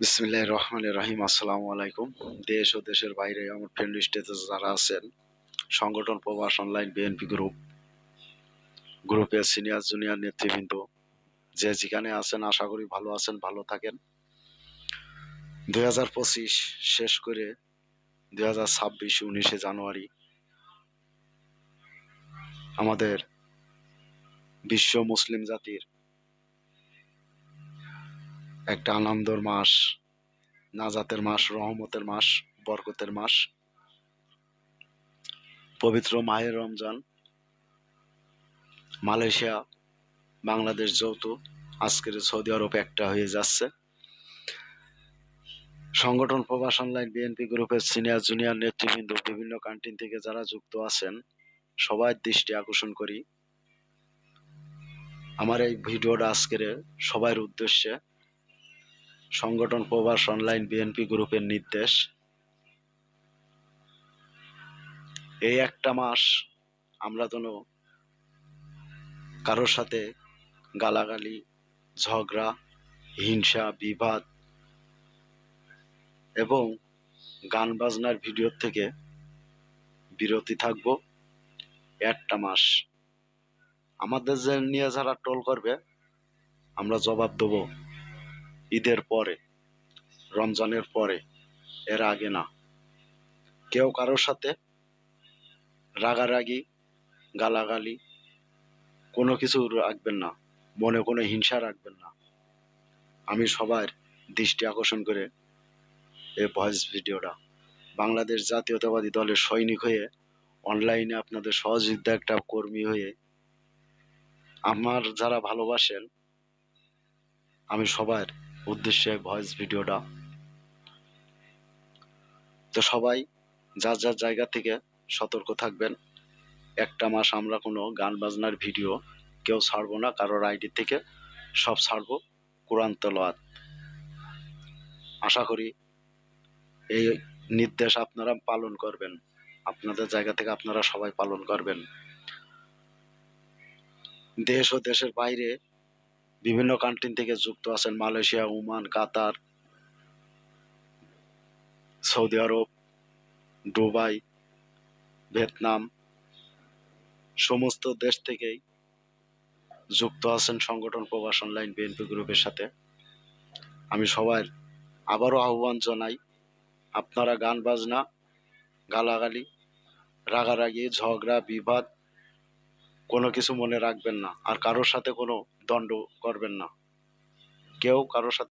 বিসমিল্লাহির রহমানির রহিম। আসসালামু আলাইকুম। দেশ ও দেশের বাইরে আমার ফ্রেন্ড লিস্টে যারা আছেন, সংগঠন প্রবাস অনলাইন বিএনপি গ্রুপের সিনিয়র জুনিয়র নেতৃবৃন্দ, যে যেখানে আছেন আশা করি ভালো আছেন, ভালো থাকেন। 2025 শেষ করে 2026 19শে জানুয়ারি আমাদের বিশ্ব মুসলিম জাতির একটা আনন্দের মাস, নাজাতের মাস, রহমতের মাস, বরকতের মাস, পবিত্র মাহে রমজান। মালয়েশিয়া বাংলাদেশ যৌথ আজকের সৌদি আরব একটা হয়ে যাচ্ছে। সংগঠন প্রবাস অনলাইন বিএনপি গ্রুপের সিনিয়র জুনিয়র নেতৃবৃন্দ, বিভিন্ন কান্ট্রি থেকে যারা যুক্ত আছেন, সবার দৃষ্টি আকর্ষণ করি আমার এই ভিডিওটা আজকের সবার উদ্দেশ্যে। সংগঠন প্রবাস অনলাইন বিএনপি গ্রুপের নির্দেশ, এই একটা মাস আমরা যেন কারোর সাথে গালাগালি, ঝগড়া, হিংসা, বিবাদ এবং গান বাজনার ভিডিও থেকে বিরতি থাকবো। একটা মাস আমাদের যে নিয়ে যারা ট্রোল করবে, আমরা জবাব দেবো ঈদের পরে, রমজানের পরে, এর আগে না। কেউ কারোর সাথে রাগারাগি, গালাগালি কোনো কিছু রাখবেন না, মনে কোনো হিংসা রাখবেন না। আমি সবার দৃষ্টি আকর্ষণ করে এই ভয়েস ভিডিওটা বাংলাদেশ জাতীয়তাবাদী দলের সৈনিক হয়ে, অনলাইনে আপনাদের সহযোগিতা একটা কর্মী হয়ে, আমার যারা ভালোবাসেন, আমি সবার উদ্দেশ্যে ভয়েস ভিডিওটা। তো সবাই যার যার জায়গা থেকে সতর্ক থাকবেন। একটা মাস আমরা কোনো গান বাজনার ভিডিও কেউ ছাড়বো না, কারোর আইডি থেকে সব ছাড়বো কোরআন তেলাওয়াত। আশা করি এই নির্দেশ আপনারা পালন করবেন, আপনাদের জায়গা থেকে আপনারা সবাই পালন করবেন। দেশ ও দেশের বাইরে বিভিন্ন কান্ট্রি থেকে যুক্ত আছেন, মালয়েশিয়া, ওমান, কাতার, সৌদি আরব, দুবাই, ভিয়েতনাম, সমস্ত দেশ থেকেই যুক্ত আছেন সংগঠন প্রবাস অনলাইন বিএনপি গ্রুপের সাথে। আমি সবার আবারও আহ্বান জানাই, আপনারা গান বাজনা, গালাগালি, রাগারাগি, ঝগড়া, বিবাদ কোনো কিছু মনে রাখবেন না, আর কারোর সাথে কোনো দ্বন্দ্ব করবেন না। কেউ কারোর সাথে